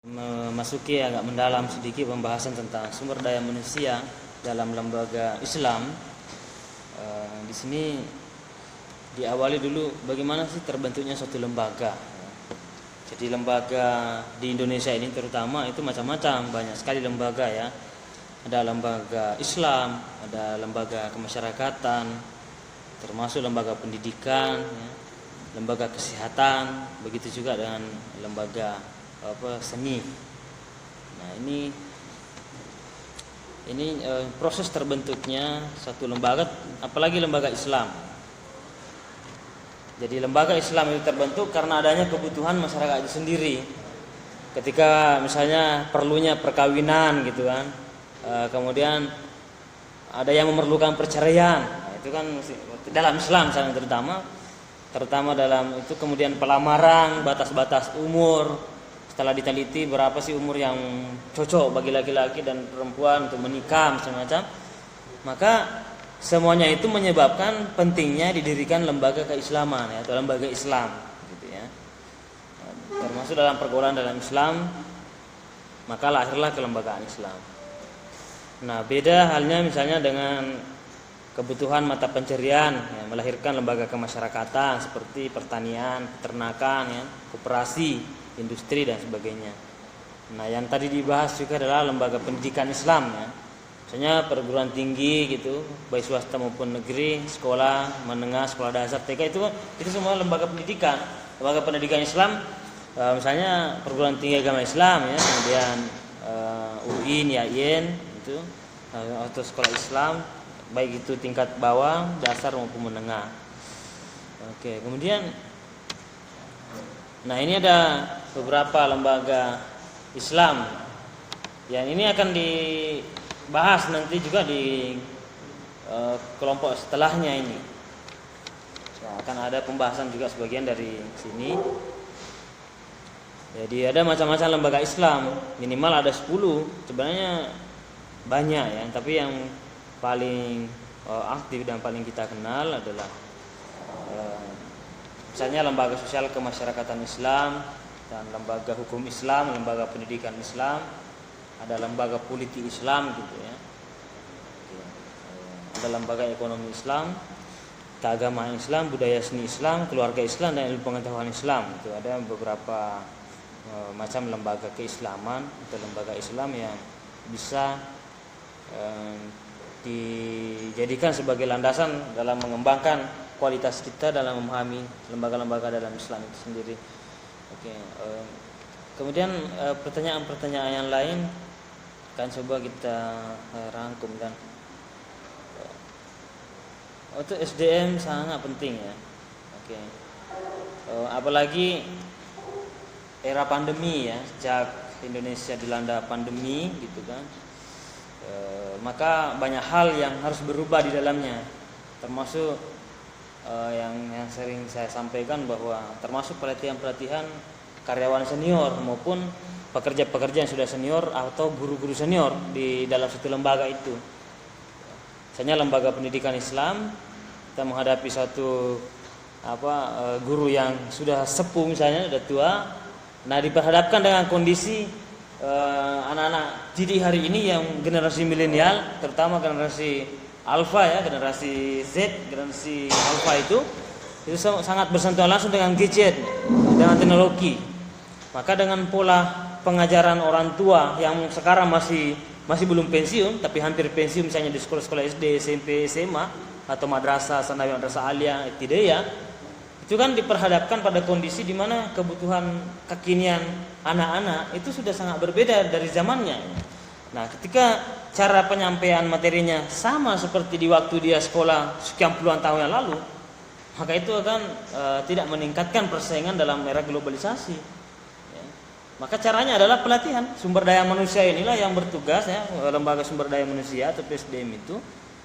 memasuki agak mendalam sedikit pembahasan tentang sumber daya manusia dalam lembaga Islam. Di sini diawali dulu bagaimana sih terbentuknya suatu lembaga. Jadi lembaga di Indonesia ini terutama itu macam-macam, banyak sekali lembaga ya. Ada lembaga Islam, ada lembaga kemasyarakatan, termasuk lembaga pendidikan, ya, lembaga kesehatan, begitu juga dengan lembaga seni. Nah ini proses terbentuknya satu lembaga, apalagi lembaga Islam. Jadi lembaga Islam itu terbentuk karena adanya kebutuhan masyarakat itu sendiri. Ketika misalnya perlunya perkawinan gitu kan, kemudian ada yang memerlukan perceraian, nah, itu kan dalam Islam misalnya terutama dalam itu, kemudian pelamaran, batas-batas umur. Setelah diteliti berapa sih umur yang cocok bagi laki-laki dan perempuan untuk menikah macam-macam, maka semuanya itu menyebabkan pentingnya didirikan lembaga keislaman ya, atau lembaga Islam gitu ya. Termasuk dalam pergaulan dalam Islam, maka lahirlah kelembagaan Islam. Nah, beda halnya misalnya dengan kebutuhan mata pencarian ya, melahirkan lembaga kemasyarakatan seperti pertanian, peternakan ya, koperasi, industri dan sebagainya. Nah, yang tadi dibahas juga adalah lembaga pendidikan Islam ya. Misalnya perguruan tinggi gitu, baik swasta maupun negeri, sekolah menengah, sekolah dasar, TK itu semua lembaga pendidikan. Lembaga pendidikan Islam, misalnya perguruan tinggi agama Islam ya, kemudian UIN, YAIN itu, atau sekolah Islam, baik itu tingkat bawah, dasar maupun menengah. Oke, kemudian nah ini ada beberapa lembaga Islam yang ini akan dibahas nanti juga di kelompok setelahnya ini. Nah, akan ada pembahasan juga sebagian dari sini. Jadi ada macam-macam lembaga Islam, minimal ada 10, sebenarnya banyak ya, tapi yang paling aktif dan paling kita kenal adalah misalnya lembaga sosial kemasyarakatan Islam dan lembaga hukum Islam, lembaga pendidikan Islam, ada lembaga politik Islam gitu ya. Ada lembaga ekonomi Islam, keagamaan Islam, budaya seni Islam, keluarga Islam dan ilmu pengetahuan Islam. Itu ada beberapa macam lembaga keislaman atau lembaga Islam yang bisa dijadikan sebagai landasan dalam mengembangkan kualitas kita dalam memahami lembaga-lembaga dalam Islam itu sendiri. Oke, kemudian pertanyaan-pertanyaan yang lain akan coba kita rangkum dan untuk SDM sangat penting ya. Oke, apalagi era pandemi ya, sejak Indonesia dilanda pandemi gitu kan, maka banyak hal yang harus berubah di dalamnya, termasuk yang sering saya sampaikan bahwa termasuk pelatihan-pelatihan karyawan senior maupun pekerja-pekerja yang sudah senior atau guru-guru senior di dalam satu lembaga itu. Misalnya lembaga pendidikan Islam, kita menghadapi satu guru yang sudah sepuh misalnya, sudah tua. Nah, diperhadapkan dengan kondisi anak-anak didik hari ini yang generasi milenial, terutama generasi Alpha ya, generasi Z, generasi Alpha itu sangat bersentuhan langsung dengan gadget, dengan teknologi. Maka dengan pola pengajaran orang tua yang sekarang masih belum pensiun, tapi hampir pensiun misalnya di sekolah-sekolah SD, SMP, SMA atau madrasah, sanawiyah, madrasah aliyah, ibtidaiyah, itu kan diperhadapkan pada kondisi di mana kebutuhan kekinian anak-anak itu sudah sangat berbeda dari zamannya. Nah, ketika cara penyampaian materinya sama seperti di waktu dia sekolah sekian puluhan tahun yang lalu, maka itu akan tidak meningkatkan persaingan dalam era globalisasi ya. Maka caranya adalah pelatihan sumber daya manusia, inilah yang bertugas ya, lembaga sumber daya manusia atau PSDM itu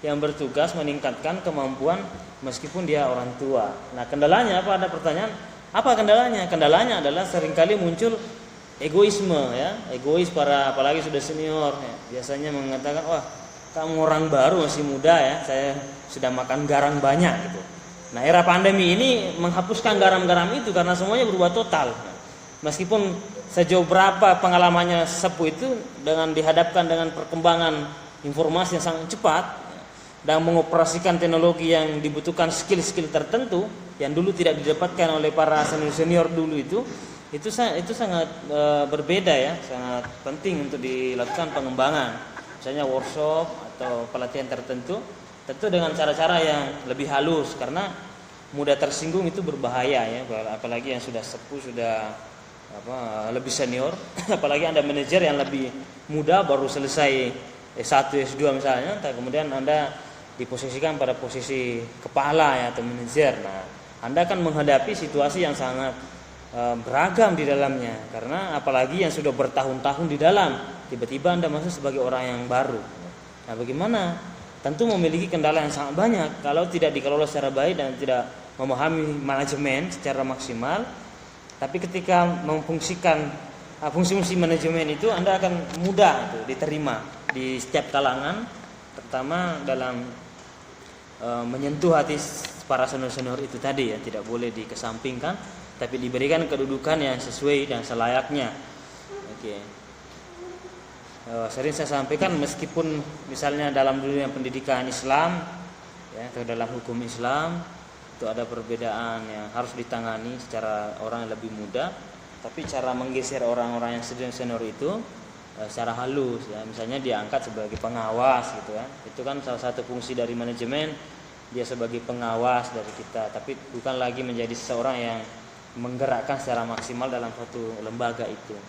yang bertugas meningkatkan kemampuan meskipun dia orang tua. Nah, kendalanya apa? Ada pertanyaan, apa kendalanya? Kendalanya adalah seringkali muncul egoisme ya, egois para apalagi sudah senior ya. Biasanya mengatakan, wah kamu orang baru masih muda ya, saya sudah makan garam banyak gitu. Nah, era pandemi ini menghapuskan garam-garam itu karena semuanya berubah total. Meskipun sejauh berapa pengalamannya sepuh itu dengan dihadapkan dengan perkembangan informasi yang sangat cepat dan mengoperasikan teknologi yang dibutuhkan skill-skill tertentu yang dulu tidak didapatkan oleh para senior dulu itu sangat berbeda ya, sangat penting untuk dilakukan pengembangan, misalnya workshop atau pelatihan tertentu, tentu dengan cara-cara yang lebih halus karena mudah tersinggung itu berbahaya ya, apalagi yang sudah sepuh, sudah lebih senior, apalagi Anda manajer yang lebih muda baru selesai S1 S2 misalnya, kemudian Anda diposisikan pada posisi kepala ya atau manajer. Nah, Anda akan menghadapi situasi yang sangat beragam di dalamnya karena apalagi yang sudah bertahun-tahun di dalam, tiba-tiba Anda masuk sebagai orang yang baru. Nah, bagaimana? Tentu memiliki kendala yang sangat banyak kalau tidak dikelola secara baik dan tidak memahami manajemen secara maksimal. Tapi ketika memfungsikan fungsi-fungsi manajemen itu, Anda akan mudah itu diterima di setiap kalangan, terutama dalam menyentuh hati para senior-senior itu tadi ya, tidak boleh dikesampingkan, tapi diberikan kedudukan yang sesuai dan selayaknya. Oke. Sering saya sampaikan meskipun misalnya dalam dunia pendidikan Islam ya, atau dalam hukum Islam itu ada perbedaan yang harus ditangani secara orang yang lebih muda, tapi cara menggeser orang-orang yang senior itu secara halus ya, misalnya diangkat sebagai pengawas gitu ya, itu kan salah satu fungsi dari manajemen, dia sebagai pengawas dari kita, tapi bukan lagi menjadi seseorang yang menggerakkan secara maksimal dalam suatu lembaga itu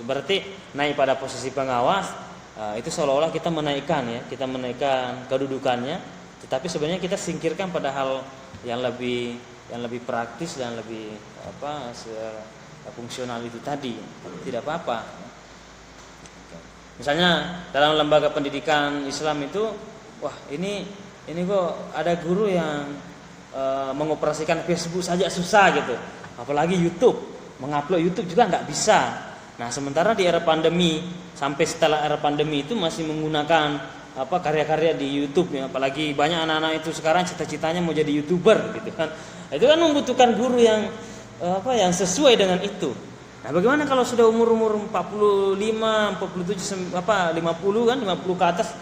berarti naik pada posisi pengawas, itu seolah-olah kita menaikkan kedudukannya, tetapi sebenarnya kita singkirkan pada hal yang lebih praktis dan lebih fungsional itu tadi, tidak apa-apa. Misalnya dalam lembaga pendidikan Islam itu, wah ini kok ada guru yang mengoperasikan Facebook saja susah gitu, apalagi YouTube, mengupload YouTube juga nggak bisa. Nah, sementara di era pandemi sampai setelah era pandemi itu masih menggunakan karya-karya di YouTube ya, apalagi banyak anak-anak itu sekarang cita-citanya mau jadi YouTuber gitu kan. Itu kan membutuhkan guru yang yang sesuai dengan itu. Nah, bagaimana kalau sudah umur 45, 47, 50 kan, 50 ke atas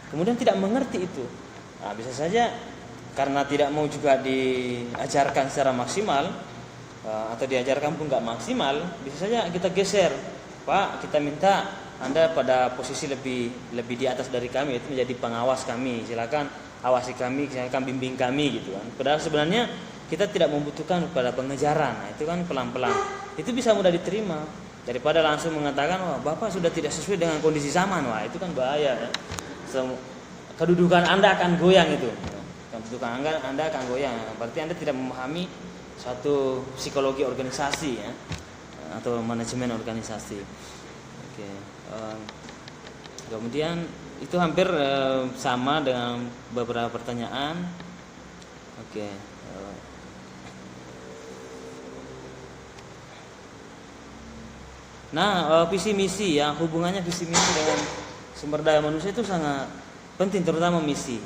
kemudian tidak mengerti itu. Nah, bisa saja karena tidak mau juga diajarkan secara maksimal, atau diajarkan pun nggak maksimal, bisa saja kita geser, Pak, kita minta Anda pada posisi lebih di atas dari kami, itu menjadi pengawas kami, silakan awasi kami, silakan bimbing kami gitu kan. Padahal sebenarnya kita tidak membutuhkan pada pengejaran. Nah, itu kan pelan-pelan, itu bisa mudah diterima daripada langsung mengatakan, wah Bapak sudah tidak sesuai dengan kondisi zaman. Wah, itu kan bahaya ya. Kedudukan Anda akan goyang itu, kedudukan Anda akan goyang, berarti Anda tidak memahami satu psikologi organisasi ya, atau manajemen organisasi. Oke. Kemudian itu hampir sama dengan beberapa pertanyaan. Oke. Nah, visi misi ya, hubungannya visi misi dengan sumber daya manusia itu sangat penting, terutama misi.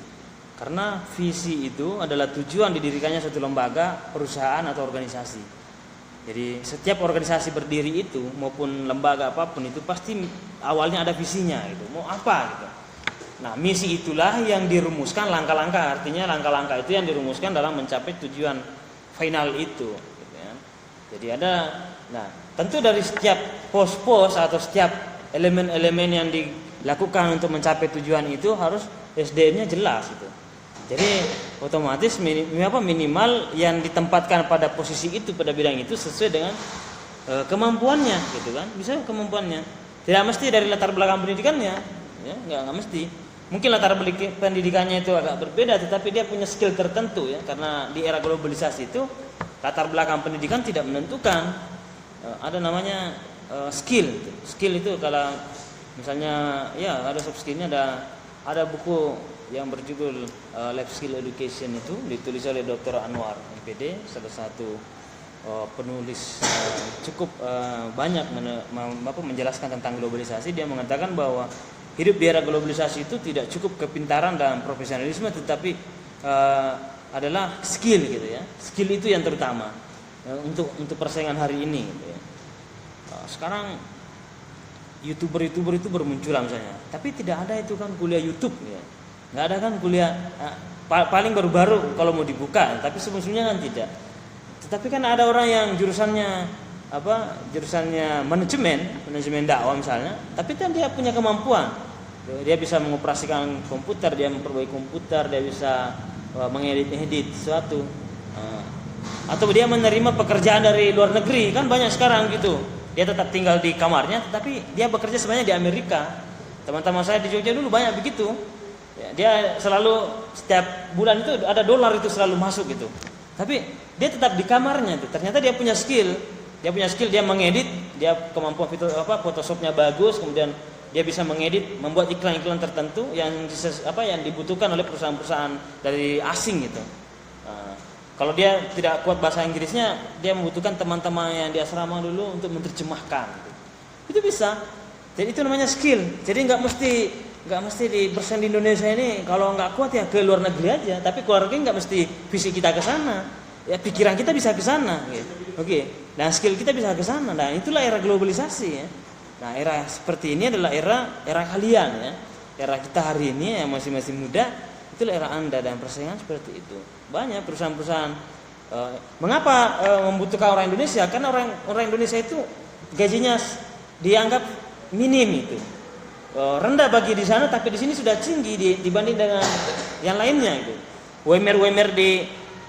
Karena visi itu adalah tujuan didirikannya suatu lembaga, perusahaan atau organisasi. Jadi setiap organisasi berdiri itu maupun lembaga apapun itu pasti awalnya ada visinya gitu. Mau apa gitu. Nah, misi itulah yang dirumuskan langkah-langkah, artinya langkah-langkah itu yang dirumuskan dalam mencapai tujuan final itu gitu ya. Jadi tentu dari setiap pos-pos atau setiap elemen-elemen yang dilakukan untuk mencapai tujuan itu harus SDM-nya jelas gitu. Jadi otomatis minimal yang ditempatkan pada posisi itu, pada bidang itu sesuai dengan kemampuannya gitu kan. Bisa kemampuannya. Tidak mesti dari latar belakang pendidikannya, ya, enggak mesti. Mungkin latar pendidikannya itu agak berbeda, tetapi dia punya skill tertentu ya, karena di era globalisasi itu latar belakang pendidikan tidak menentukan. Ada namanya skill. Skill itu kalau misalnya ya ada soft skillnya, ada buku yang berjudul Life Skill Education, itu ditulis oleh Dr. Anwar MPD, salah satu penulis cukup banyak menjelaskan tentang globalisasi. Dia mengatakan bahwa hidup di era globalisasi itu tidak cukup kepintaran dan profesionalisme, tetapi adalah skill gitu ya. Skill itu yang terutama untuk persaingan hari ini gitu ya. sekarang YouTuber itu bermunculan misalnya, tapi tidak ada itu kan kuliah YouTube ya, nggak ada kan kuliah paling baru-baru kalau mau dibuka, tapi sebelumnya kan tidak. Tetapi kan ada orang yang jurusannya manajemen dakwah misalnya, tapi kan dia punya kemampuan, dia bisa mengoperasikan komputer, dia memperbaiki komputer, dia bisa mengedit sesuatu, atau dia menerima pekerjaan dari luar negeri, kan banyak sekarang gitu. Dia tetap tinggal di kamarnya, tetapi dia bekerja sebenarnya di Amerika. Teman-teman saya di Jogja dulu banyak begitu. Ya, dia selalu setiap bulan itu ada dolar itu selalu masuk gitu. Tapi dia tetap di kamarnya itu. Ternyata dia punya skill. Dia mengedit, dia kemampuan Photoshopnya bagus, kemudian dia bisa mengedit, membuat iklan-iklan tertentu yang dibutuhkan oleh perusahaan-perusahaan dari asing gitu. Kalau dia tidak kuat bahasa Inggrisnya, dia membutuhkan teman-teman yang di asrama dulu untuk menerjemahkan. Itu bisa. Jadi itu namanya skill. Jadi nggak mesti bersen di Indonesia ini. Kalau nggak kuat ya ke luar negeri aja. Tapi keluarga nggak mesti fisik kita ke sana. Ya pikiran kita bisa ke sana. Gitu. Oke. Nah skill kita bisa ke sana. Nah itulah era globalisasi ya. Nah era seperti ini adalah era kalian ya. Era kita hari ini yang masih muda. Itulah era Anda, dan persaingan seperti itu. Banyak perusahaan-perusahaan mengapa membutuhkan orang Indonesia? Karena orang Indonesia itu gajinya dianggap minim itu. Rendah bagi di sana, tapi di sini sudah tinggi dibanding dengan yang lainnya itu. UMR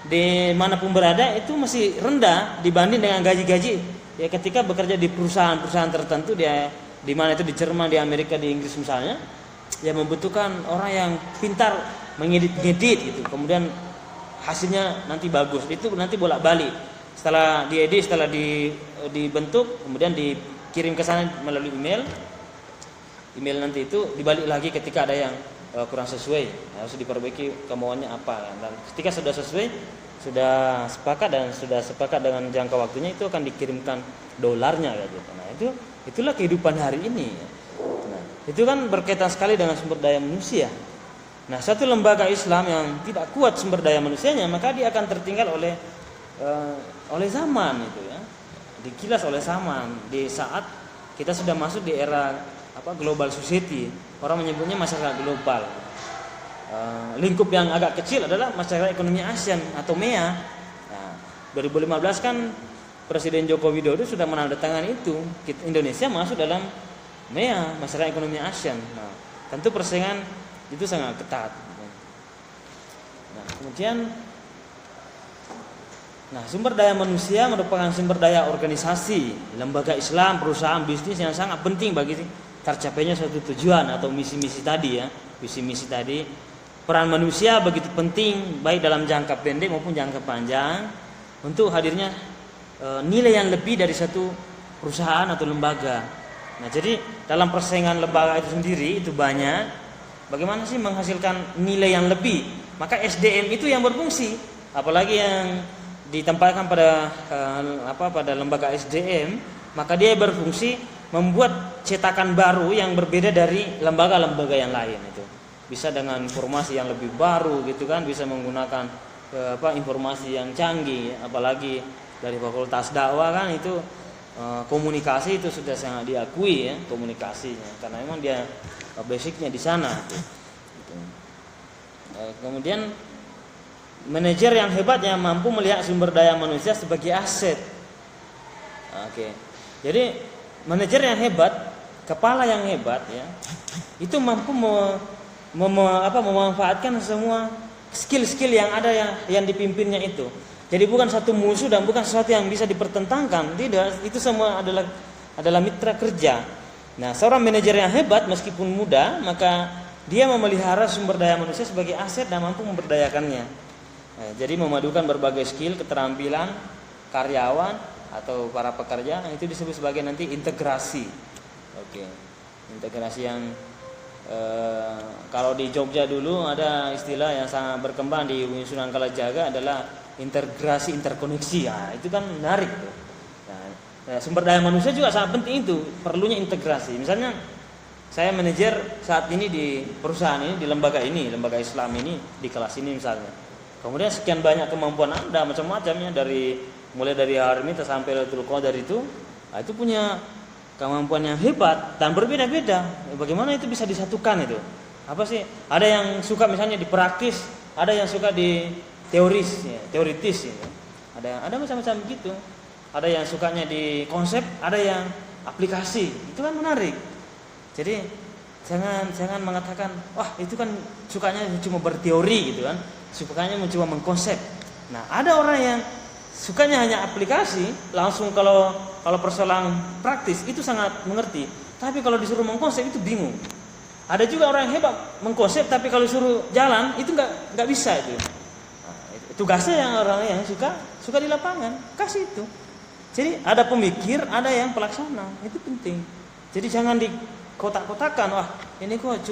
di manapun berada itu masih rendah dibanding dengan gaji-gaji ya ketika bekerja di perusahaan-perusahaan tertentu di mana itu di Jerman, di Amerika, di Inggris misalnya, yang membutuhkan orang yang pintar mengedit gitu, kemudian hasilnya nanti bagus, itu nanti bolak-balik setelah diedit, setelah dibentuk, kemudian dikirim ke sana melalui email nanti itu dibalik lagi ketika ada yang kurang sesuai, harus diperbaiki kemauannya apa, dan ketika sudah sesuai, sudah sepakat dengan jangka waktunya, itu akan dikirimkan dolarnya gitu. Nah itulah kehidupan hari ini. Nah, itu kan berkaitan sekali dengan sumber daya manusia. Nah, satu lembaga Islam yang tidak kuat sumber daya manusianya, maka dia akan tertinggal oleh zaman itu ya. Dikilas oleh zaman di saat kita sudah masuk di era global society. Orang menyebutnya masyarakat global. Lingkup yang agak kecil adalah masyarakat ekonomi ASEAN atau MEA. Nah, 2015 kan Presiden Joko Widodo sudah menandatangani itu. Indonesia masuk dalam MEA, masyarakat ekonomi ASEAN. Nah, tentu persaingan itu sangat ketat. Nah, kemudian sumber daya manusia merupakan sumber daya organisasi, lembaga Islam, perusahaan, bisnis yang sangat penting bagi tercapainya suatu tujuan atau misi-misi tadi ya. Misi-misi tadi, peran manusia begitu penting baik dalam jangka pendek maupun jangka panjang untuk hadirnya nilai yang lebih dari satu perusahaan atau lembaga. Nah, jadi dalam persaingan lembaga itu sendiri itu banyak. Bagaimana sih menghasilkan nilai yang lebih? Maka SDM itu yang berfungsi, apalagi yang ditempatkan pada lembaga SDM, maka dia berfungsi membuat cetakan baru yang berbeda dari lembaga-lembaga yang lain itu. Bisa dengan informasi yang lebih baru gitu kan, bisa menggunakan informasi yang canggih, apalagi dari fakultas dakwah kan itu komunikasi itu sudah sangat diakui ya, komunikasinya, karena memang dia basicnya di sana. Kemudian manajer yang hebat yang mampu melihat sumber daya manusia sebagai aset. Oke. Jadi manajer yang hebat, kepala yang hebat ya, itu mampu memanfaatkan semua skill-skill yang ada yang dipimpinnya itu. Jadi bukan satu musuh dan bukan sesuatu yang bisa dipertentangkan. Tidak, itu semua adalah mitra kerja. Nah, seorang manajer yang hebat meskipun muda, maka dia memelihara sumber daya manusia sebagai aset dan mampu memberdayakannya. Nah, jadi memadukan berbagai skill, keterampilan karyawan atau para pekerja, itu disebut sebagai nanti integrasi. Oke. Integrasi yang kalau di Jogja dulu ada istilah yang sangat berkembang di Sunan Kalijaga adalah integrasi interkoneksi. Nah, itu kan menarik tuh. Sumber daya manusia juga sangat penting, itu perlunya integrasi. Misalnya saya manajer saat ini di perusahaan ini, di lembaga lembaga Islam ini, di kelas ini misalnya. Kemudian sekian banyak kemampuan Anda macam-macamnya, mulai dari Harmita sampai Lailatul Qadar itu punya kemampuan yang hebat dan berbeda-beda. Bagaimana itu bisa disatukan itu? Apa sih? Ada yang suka misalnya di praktis, ada yang suka di teoris, ya, teoritis. Ya. Ada macam-macam gitu. Ada yang sukanya di konsep, ada yang aplikasi. Itu kan menarik. Jadi jangan mengatakan, wah itu kan sukanya cuma berteori gitu kan, sukanya mencoba mengkonsep. Nah ada orang yang sukanya hanya aplikasi, langsung kalau persoalan praktis itu sangat mengerti. Tapi kalau disuruh mengkonsep itu bingung. Ada juga orang yang hebat mengkonsep, tapi kalau disuruh jalan itu nggak bisa itu. Nah, tugasnya yang orang yang suka di lapangan, kasih itu. Jadi ada pemikir, ada yang pelaksana, itu penting. Jadi jangan dikotak-kotakan, wah ini kok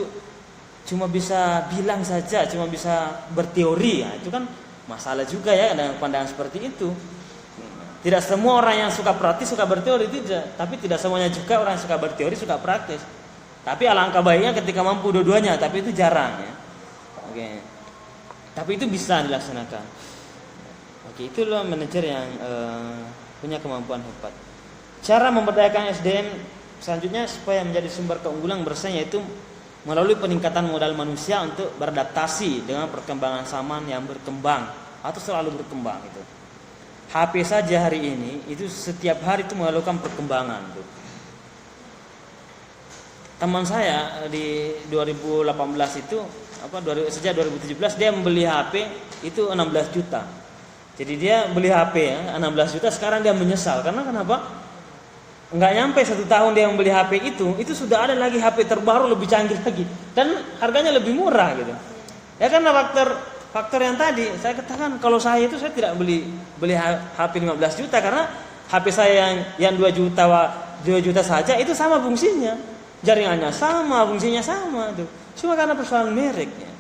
cuma bisa bilang saja, cuma bisa berteori, ya, itu kan masalah juga ya dengan pandangan seperti itu. Tidak semua orang yang suka praktis suka berteori, tidak. Tapi tidak semuanya juga orang yang suka berteori suka praktis. Tapi alangkah baiknya ketika mampu dua-duanya, tapi itu jarang ya. Oke. Tapi itu bisa dilaksanakan. Oke, itulah manajer yang punya kemampuan hebat. Cara memberdayakan SDM selanjutnya supaya menjadi sumber keunggulan bersaing yaitu melalui peningkatan modal manusia untuk beradaptasi dengan perkembangan zaman yang berkembang atau selalu berkembang itu. HP saja hari ini itu setiap hari itu melakukan perkembangan tuh. Teman saya di 2018 itu sejak 2017 dia membeli HP itu 16 juta. Jadi dia beli HP ya 16 juta, sekarang dia menyesal karena kenapa? Nggak nyampe 1 tahun dia membeli HP itu sudah ada lagi HP terbaru lebih canggih lagi dan harganya lebih murah gitu. Ya karena faktor yang tadi saya katakan kalau saya tidak beli HP 15 juta karena HP saya yang 2 juta saja itu sama fungsinya, jaringannya sama, fungsinya sama tuh. Cuma karena persoalan mereknya.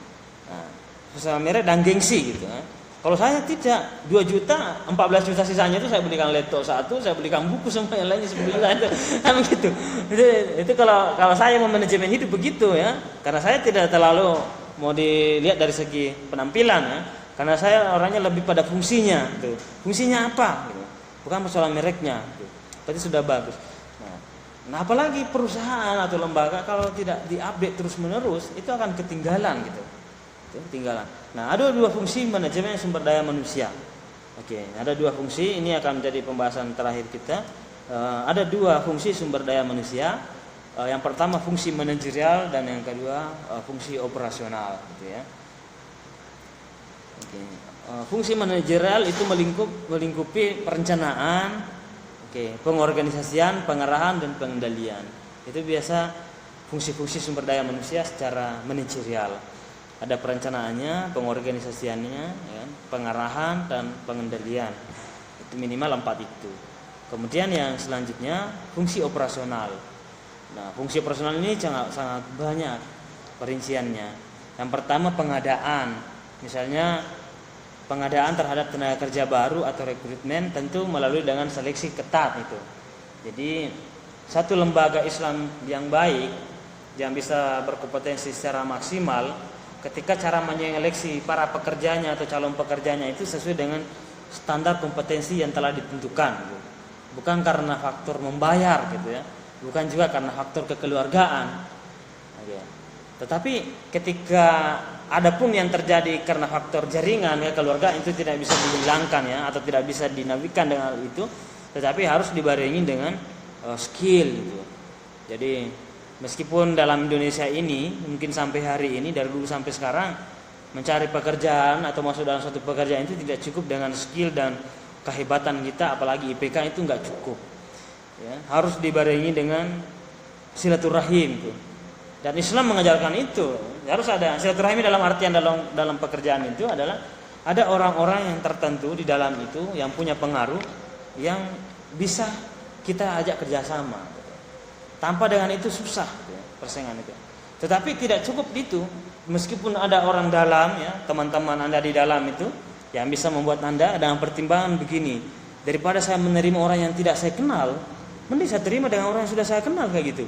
Nah, persoalan merek dan gengsi gitu. Kalau saya tidak, 2 juta, 14 juta sisanya itu saya belikan laptop 1, saya belikan buku semua yang lainnya sebenarnya itu kan begitu. Itu kalau saya memanajemen hidup begitu ya. Karena saya tidak terlalu mau dilihat dari segi penampilan ya. Karena saya orangnya lebih pada fungsinya tuh. Fungsinya apa gitu. Bukan persoalan mereknya gitu. Berarti sudah bagus. Nah, apalagi perusahaan atau lembaga kalau tidak diupdate terus-menerus itu akan ketinggalan gitu. Ketinggalan. Nah, ada 2 fungsi manajemen sumber daya manusia. Oke, ada 2 fungsi, ini akan menjadi pembahasan terakhir kita. Ada 2 fungsi sumber daya manusia. Yang pertama fungsi manajerial dan yang kedua fungsi operasional, gitu ya. Oke. Fungsi manajerial itu melingkupi perencanaan, pengorganisasian, pengarahan dan pengendalian. Itu biasa fungsi-fungsi sumber daya manusia secara manajerial. Ada perencanaannya, pengorganisasiannya, ya, pengarahan dan pengendalian. Itu minimal 4 itu. Kemudian yang selanjutnya fungsi operasional. Nah, fungsi operasional ini sangat banyak perinciannya. Yang pertama pengadaan, misalnya pengadaan terhadap tenaga kerja baru atau rekrutmen tentu melalui dengan seleksi ketat itu. Jadi satu lembaga Islam yang baik yang bisa berkompetensi secara maksimal ketika cara menyeleksi para pekerjanya atau calon pekerjanya itu sesuai dengan standar kompetensi yang telah ditentukan gitu. Bukan karena faktor membayar gitu ya, bukan juga karena faktor kekeluargaan. Tetapi ketika ada pun yang terjadi karena faktor jaringan ya keluarga itu tidak bisa dihilangkan ya atau tidak bisa dinafikan dengan itu, tetapi harus dibarengi dengan skill gitu. Jadi meskipun dalam Indonesia ini mungkin sampai hari ini dari dulu sampai sekarang mencari pekerjaan atau masuk dalam suatu pekerjaan itu tidak cukup dengan skill dan kehebatan kita, apalagi IPK itu nggak cukup. Ya, harus dibarengi dengan silaturahim itu. Dan Islam mengajarkan itu. Harus ada silaturahim dalam artian dalam pekerjaan itu adalah ada orang-orang yang tertentu di dalam itu yang punya pengaruh yang bisa kita ajak kerjasama. Tanpa dengan itu susah persaingan itu. Tetapi tidak cukup itu. Meskipun ada orang dalam ya, teman-teman Anda di dalam itu yang bisa membuat Anda dengan pertimbangan begini. Daripada saya menerima orang yang tidak saya kenal, mending saya terima dengan orang yang sudah saya kenal kayak gitu.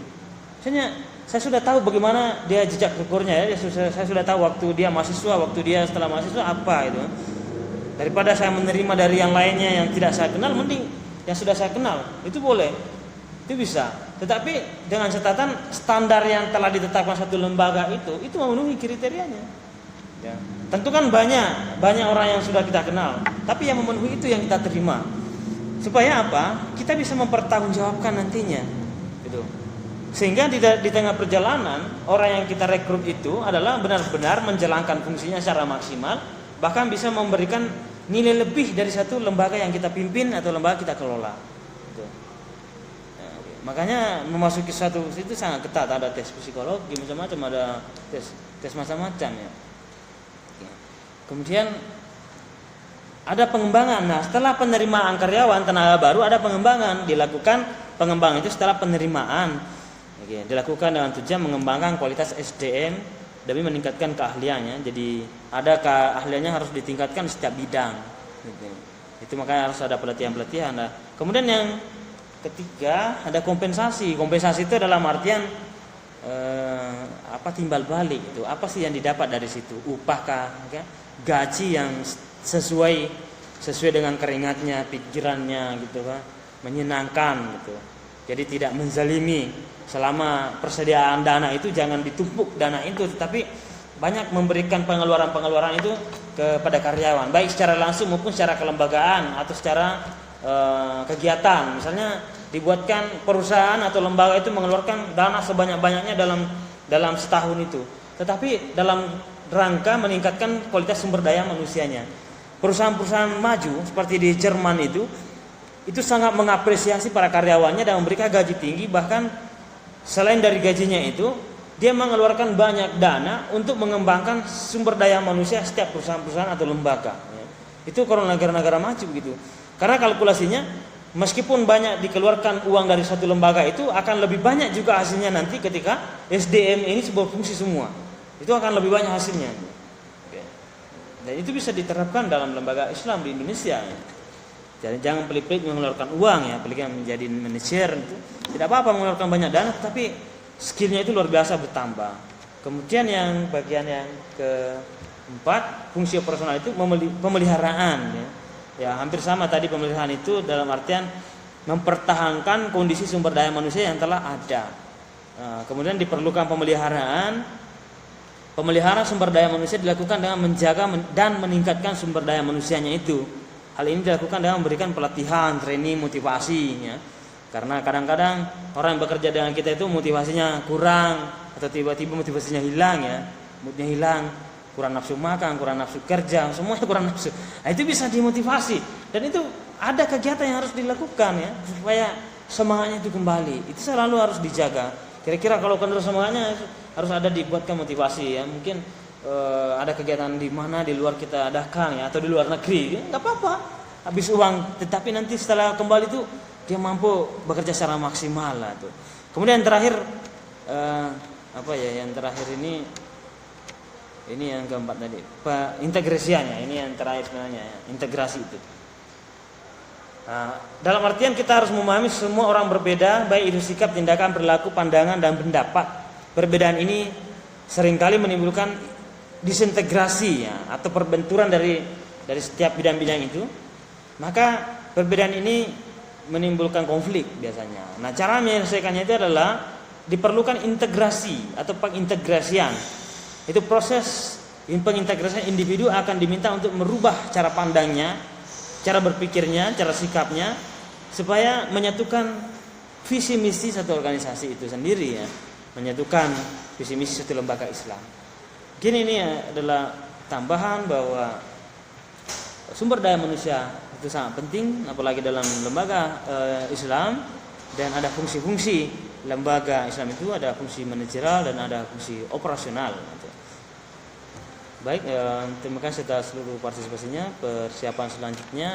Misalnya saya sudah tahu bagaimana dia jejak ukurnya ya. Saya sudah tahu waktu dia mahasiswa, waktu dia setelah mahasiswa apa itu. Daripada saya menerima dari yang lainnya yang tidak saya kenal, mending yang sudah saya kenal. Itu boleh. Itu bisa. Tetapi dengan catatan standar yang telah ditetapkan satu lembaga itu memenuhi kriterianya. Ya. Tentu kan banyak orang yang sudah kita kenal, tapi yang memenuhi itu yang kita terima. Supaya apa? Kita bisa mempertanggungjawabkan nantinya. Gitu. Sehingga di tengah perjalanan orang yang kita rekrut itu adalah benar-benar menjalankan fungsinya secara maksimal, bahkan bisa memberikan nilai lebih dari satu lembaga yang kita pimpin atau lembaga kita kelola. Gitu. Ya, makanya memasuki suatu itu sangat ketat, ada tes psikologi macam-macam, ada tes macam-macam ya. Kemudian ada pengembangan. Nah, setelah penerimaan karyawan tenaga baru ada pengembangan. Dilakukan pengembangan itu setelah penerimaan. Oke, dilakukan dengan tujuan mengembangkan kualitas SDM demi meningkatkan keahliannya. Jadi ada keahliannya harus ditingkatkan di setiap bidang. Gitu. Itu makanya harus ada pelatihan-pelatihan. Nah, kemudian yang ketiga ada kompensasi. Kompensasi itu dalam artian timbal balik itu. Apa sih yang didapat dari situ? Upahkah? Okay? Gaji yang sesuai dengan keringatnya, pikirannya gitu kan, menyenangkan gitu. Jadi tidak menzalimi. Selama persediaan dana itu jangan ditumpuk dana itu, tapi banyak memberikan pengeluaran itu kepada karyawan, baik secara langsung maupun secara kelembagaan atau secara kegiatan. Misalnya dibuatkan perusahaan atau lembaga itu mengeluarkan dana sebanyak-banyaknya dalam setahun itu, tetapi dalam rangka meningkatkan kualitas sumber daya manusianya. Perusahaan-perusahaan maju seperti di Jerman itu sangat mengapresiasi para karyawannya dan memberikan gaji tinggi, bahkan selain dari gajinya itu dia mengeluarkan banyak dana untuk mengembangkan sumber daya manusia setiap perusahaan-perusahaan atau lembaga. Itu kalau negara-negara maju gitu. Karena kalkulasinya meskipun banyak dikeluarkan uang dari satu lembaga itu akan lebih banyak juga hasilnya nanti ketika SDM ini sebuah fungsi semua. Itu akan lebih banyak hasilnya. Dan itu bisa diterapkan dalam lembaga Islam di Indonesia. Jadi jangan pelit-pelit mengeluarkan uang ya, apalagi menjadi manajer itu. Tidak apa-apa mengeluarkan banyak dana, tapi skillnya itu luar biasa bertambah. Kemudian yang bagian yang keempat, fungsi operasional itu pemeliharaan. Ya, hampir sama tadi pemeliharaan itu dalam artian mempertahankan kondisi sumber daya manusia yang telah ada. Nah, kemudian diperlukan pemeliharaan sumber daya manusia dilakukan dengan menjaga dan meningkatkan sumber daya manusianya itu. Hal ini dilakukan dengan memberikan pelatihan, training, motivasi ya. Karena kadang-kadang orang yang bekerja dengan kita itu motivasinya kurang atau tiba-tiba motivasinya hilang ya. Moodnya hilang, kurang nafsu makan, kurang nafsu kerja, semuanya kurang nafsu. Nah, itu bisa dimotivasi dan itu ada kegiatan yang harus dilakukan ya supaya semangatnya itu kembali. Itu selalu harus dijaga. Kira-kira kalau kendor semangatnya harus ada dibuatkan motivasi ya. Mungkin ada kegiatan di mana di luar kita adakan ya, atau di luar negeri ya, nggak apa-apa, habis uang, tetapi nanti setelah kembali itu dia mampu bekerja secara maksimal lah tuh. Kemudian yang terakhir yang terakhir ini yang keempat tadi integrasiannya, ini yang terakhir sebenarnya ya, integrasi itu. Nah, dalam artian kita harus memahami semua orang berbeda, baik itu sikap, tindakan, perilaku, pandangan dan pendapat. Perbedaan ini seringkali menimbulkan disintegrasi ya, atau perbenturan dari setiap bidang-bidang itu. Maka perbedaan ini menimbulkan konflik biasanya. Nah, cara menyelesaikannya itu adalah diperlukan integrasi atau pengintegrasian. Itu proses pengintegrasian individu akan diminta untuk merubah cara pandangnya, cara berpikirnya, cara sikapnya, supaya menyatukan visi misi satu organisasi itu sendiri ya, menyatukan visi misi satu lembaga Islam. Gini, ini adalah tambahan bahwa sumber daya manusia itu sangat penting, apalagi dalam lembaga Islam, dan ada fungsi-fungsi lembaga Islam itu, ada fungsi manajerial dan ada fungsi operasional. Baik, terima kasih atas seluruh partisipasinya. Persiapan selanjutnya